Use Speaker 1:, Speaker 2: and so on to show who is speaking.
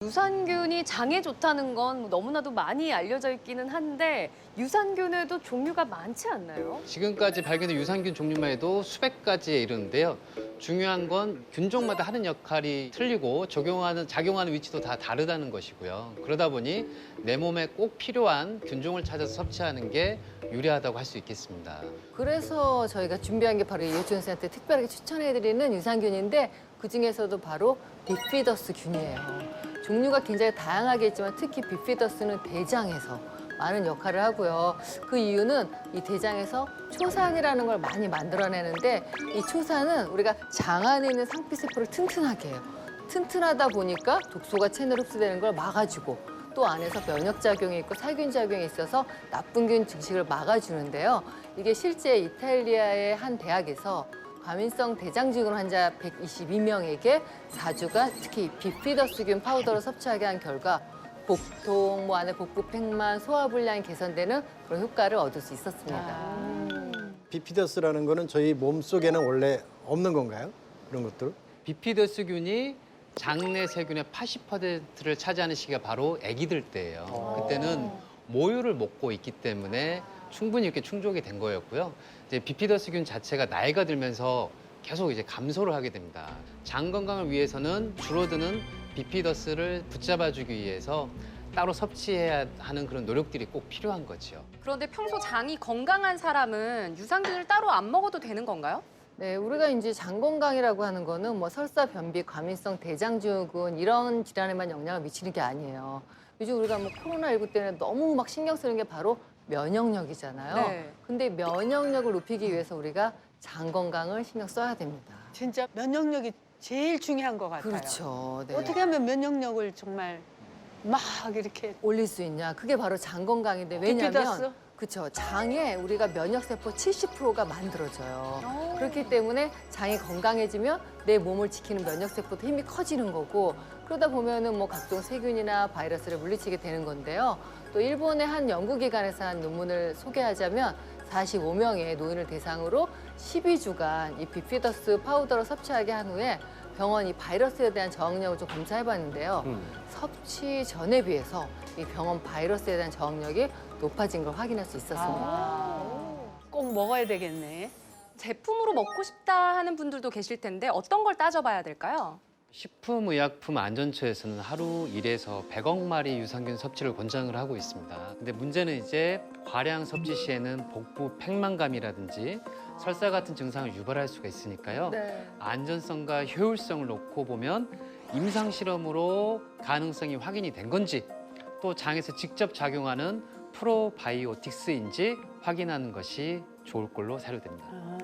Speaker 1: 유산균이 장에 좋다는 건 너무나도 많이 알려져 있기는 한데 유산균에도 종류가 많지 않나요?
Speaker 2: 지금까지 발견된 유산균 종류만 해도 수백 가지에 이르는데요. 중요한 건 균종마다 하는 역할이 틀리고 작용하는 위치도 다 다르다는 것이고요. 그러다 보니 내 몸에 꼭 필요한 균종을 찾아서 섭취하는 게 유리하다고 할 수 있겠습니다.
Speaker 3: 그래서 저희가 준비한 게 바로 이효준 씨한테 특별하게 추천해드리는 유산균인데 그중에서도 바로 비피더스 균이에요. 종류가 굉장히 다양하게 있지만 특히 비피더스는 대장에서 많은 역할을 하고요. 그 이유는 이 대장에서 초산이라는 걸 많이 만들어내는데 이 초산은 우리가 장 안에 있는 상피세포를 튼튼하게 해요. 튼튼하다 보니까 독소가 체내로 흡수되는 걸 막아주고 또 안에서 면역작용이 있고 살균작용이 있어서 나쁜 균 증식을 막아주는데요. 이게 실제 이탈리아의 한 대학에서 과민성 대장증후군 환자 122명에게 4주간 특히 비피더스균 파우더를 섭취하게 한 결과 복통, 안에 복부 팽만, 소화불량이 개선되는 그런 효과를 얻을 수 있었습니다.
Speaker 4: 비피더스라는 거는 저희 몸속에는 원래 없는 건가요? 그런 것들?
Speaker 2: 비피더스균이 장내 세균의 80%를 차지하는 시기가 바로 아기들 때예요. 그때는 모유를 먹고 있기 때문에 충분히 이렇게 충족이 된 거였고요. 이제 비피더스균 자체가 나이가 들면서 계속 이제 감소를 하게 됩니다. 장 건강을 위해서는 줄어드는 비피더스를 붙잡아주기 위해서 따로 섭취해야 하는 그런 노력들이 꼭 필요한 거죠.
Speaker 1: 그런데 평소 장이 건강한 사람은 유산균을 따로 안 먹어도 되는 건가요?
Speaker 3: 네, 우리가 이제 장 건강이라고 하는 거는 뭐 설사, 변비, 과민성 대장증후군 이런 질환에만 영향을 미치는 게 아니에요. 요즘 우리가 뭐 코로나19 때문에 너무 막 신경 쓰는 게 바로 면역력이잖아요.
Speaker 1: 네.
Speaker 3: 근데 면역력을 높이기 위해서 우리가 장 건강을 신경 써야 됩니다.
Speaker 5: 진짜 면역력이 제일 중요한 것 같아요.
Speaker 3: 그렇죠. 네.
Speaker 5: 어떻게 하면 면역력을 정말 막 이렇게
Speaker 3: 올릴 수 있냐? 그게 바로 장 건강인데 왜냐하면
Speaker 5: 비피더스?
Speaker 3: 그렇죠. 장에 우리가 면역세포 70%가 만들어져요. 그렇기 때문에 장이 건강해지면 내 몸을 지키는 면역세포도 힘이 커지는 거고 그러다 보면은 뭐 각종 세균이나 바이러스를 물리치게 되는 건데요. 또 일본의 한 연구기관에서 한 논문을 소개하자면 45명의 노인을 대상으로 12주간 이 비피더스 파우더를 섭취하게 한 후에 병원 이 바이러스에 대한 저항력을 좀 검사해봤는데요. 섭취 전에 비해서 이 병원 바이러스에 대한 저항력이 높아진 걸 확인할 수 있었습니다.
Speaker 5: 꼭 먹어야 되겠네.
Speaker 1: 제품으로 먹고 싶다 하는 분들도 계실 텐데 어떤 걸 따져봐야 될까요?
Speaker 2: 식품의약품안전처에서는 하루 1에서 100억 마리 유산균 섭취를 권장을 하고 있습니다. 근데 문제는 이제 과량 섭취 시에는 복부 팽만감이라든지 설사 같은 증상을 유발할 수가 있으니까요. 안전성과 효율성을 놓고 보면 임상 실험으로 가능성이 확인이 된 건지 또 장에서 직접 작용하는 프로바이오틱스인지 확인하는 것이 좋을 걸로 사료됩니다.